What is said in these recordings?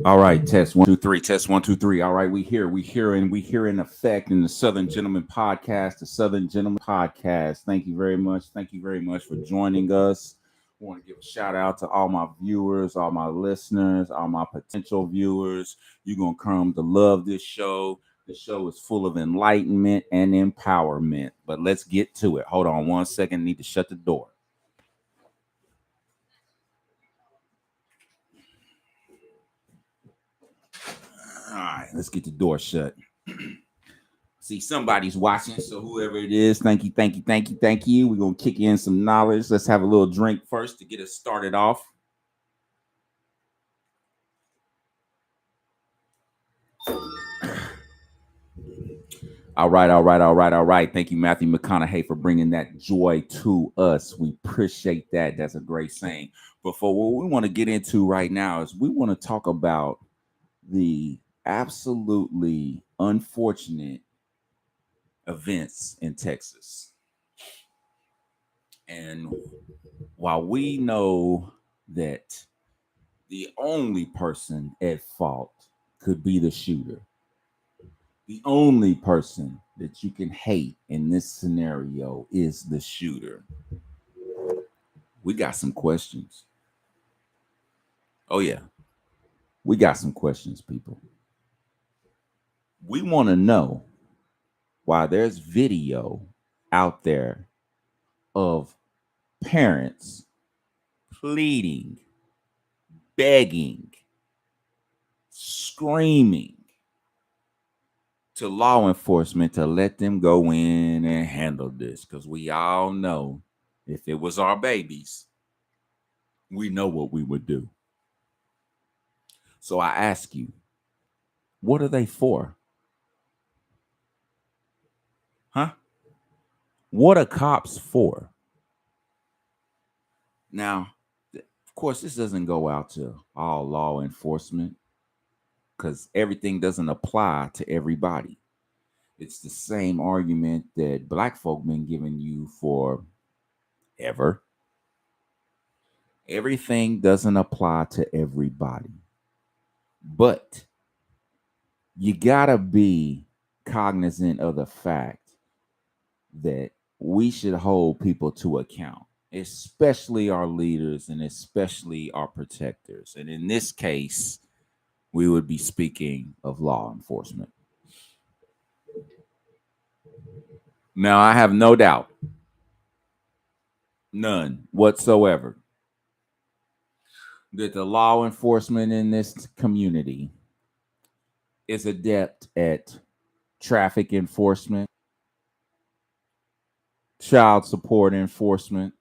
All right, test 1 2 3, test 1 2 3. All right, we here in effect in the Southern Gentleman Podcast, the Southern Gentleman Podcast. Thank you very much. Thank you very much for joining us. I want to give a shout out to all my viewers, all my listeners, all my potential viewers. You're gonna come to love this show. The show is full of enlightenment and empowerment. But let's get to it. Hold on 1 second. Need to shut the door. All right, let's get the door shut. See, somebody's watching, so whoever it is, thank you, thank you, thank you, thank you. We're gonna kick in some knowledge. Let's have a little drink first to get us started off. All right, all right, all right, all right. Thank you, Matthew McConaughey, for bringing that joy to us. We appreciate that. That's a great saying. But for what we want to get into right now is we want to talk about the absolutely unfortunate events in Texas. And while we know that the only person at fault could be the shooter, the only person that you can hate in this scenario is the shooter. We got some questions. Oh, yeah, we got some questions, people. We want to know why there's video out there of parents pleading, begging, screaming to law enforcement to let them go in and handle this, because we all know if it was our babies, we know what we would do. So I ask you, what are they for? Huh? What are cops for? Now, of course, this doesn't go out to all law enforcement because everything doesn't apply to everybody. It's the same argument that black folk been giving you for ever. Everything doesn't apply to everybody. But you gotta be cognizant of the fact that we should hold people to account, especially our leaders and especially our protectors. And in this case, we would be speaking of law enforcement. Now, I have no doubt, none whatsoever, that the law enforcement in this community is adept at traffic enforcement, child support enforcement,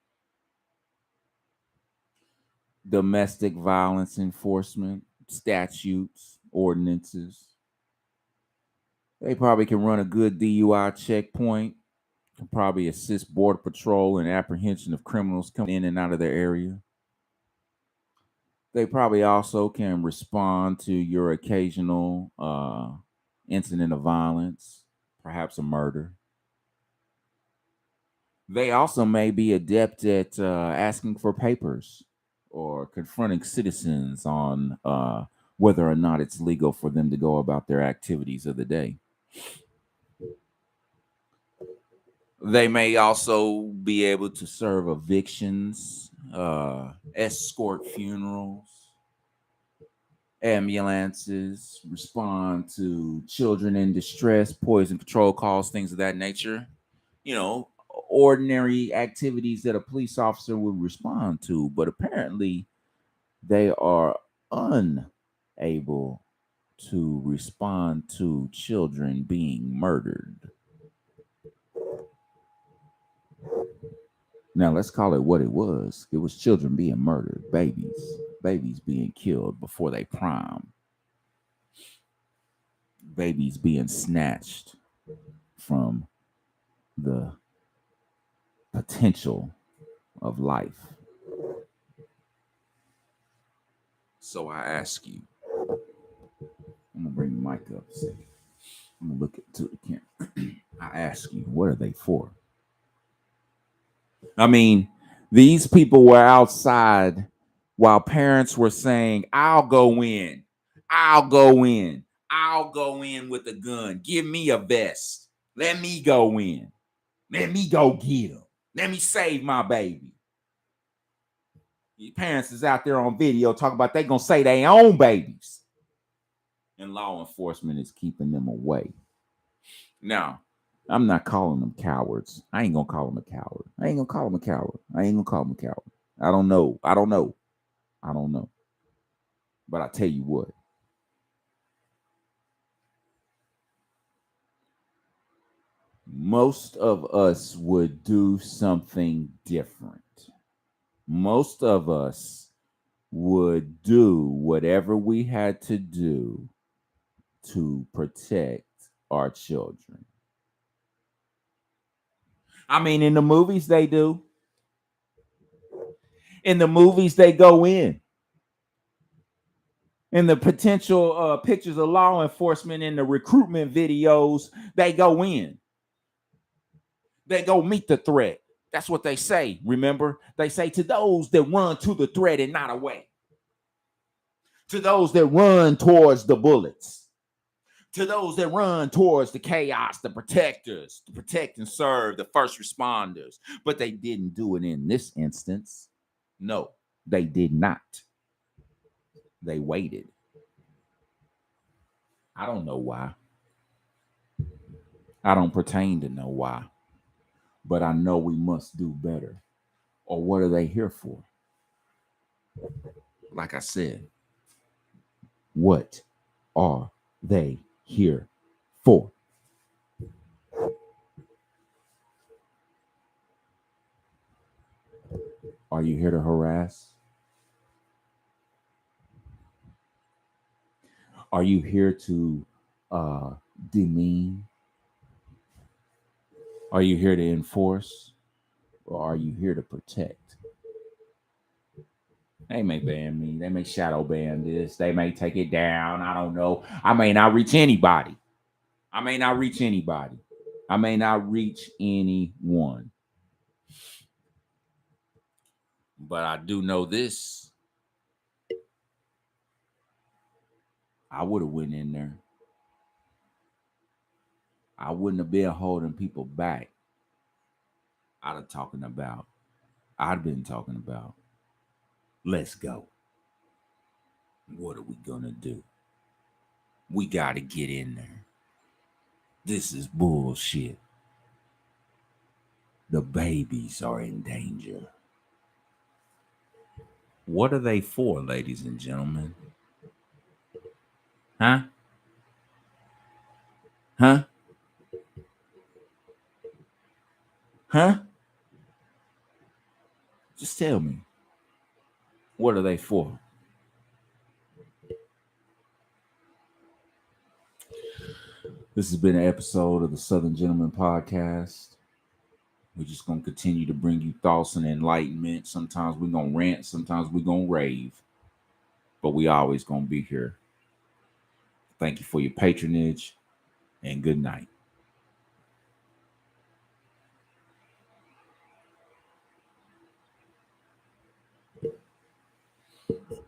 domestic violence enforcement, statutes, ordinances. They probably can run a good DUI checkpoint, can probably assist Border Patrol in apprehension of criminals coming in and out of their area. They probably also can respond to your occasional incident of violence, perhaps a murder. They also may be adept at asking for papers or confronting citizens on whether or not it's legal for them to go about their activities of the day. They may also be able to serve evictions, escort funerals, ambulances, respond to children in distress, poison control calls, things of that nature. You know, ordinary activities that a police officer would respond to, but apparently they are unable to respond to children being murdered. Now let's call it what it was. It was children being murdered, babies being killed before they prime, babies being snatched from the potential of life. So I ask you, I'm gonna bring the mic up a second. I'm gonna look to the camera. I ask you, what are they for? I mean, these people were outside while parents were saying, I'll go in. I'll go in. I'll go in with a gun. Give me a vest. Let me go in. Let me go get him. Let me save my baby. Your parents is out there on video talking about they gonna say they own babies. And law enforcement is keeping them away. Now, I'm not calling them cowards. I ain't gonna call them a coward. I ain't gonna call them a coward. I don't know. But I tell you what. Most of us would do something different. Most of us would do whatever we had to do to protect our children. I mean, in the movies, they do. In the movies, they go in. In the potential pictures of law enforcement in the recruitment videos, they go in. They go meet the threat. That's what they say. Remember, they say to those that run to the threat and not away. To those that run towards the bullets. To those that run towards the chaos, the protectors, to protect and serve the first responders. But they didn't do it in this instance. No, they did not. They waited. I don't know why. I don't pertain to know why. But I know we must do better. Or what are they here for? Like I said, what are they here for? Are you here to harass? Are you here to demean? Are you here to enforce? Or are you here to protect? They may ban me. They may shadow ban this. They may take it down. I don't know. I may not reach anybody. I may not reach anyone. But I do know this. I would have went in there. I wouldn't have been holding people back. I'd been talking about, let's go. What are we gonna do? We gotta get in there. This is bullshit. The babies are in danger. What are they for, ladies and gentlemen? Huh? Huh? Huh? Just tell me. What are they for? This has been an episode of the Southern Gentleman Podcast. We're just going to continue to bring you thoughts and enlightenment. Sometimes we're going to rant. Sometimes we're going to rave. But we always going to be here. Thank you for your patronage and good night.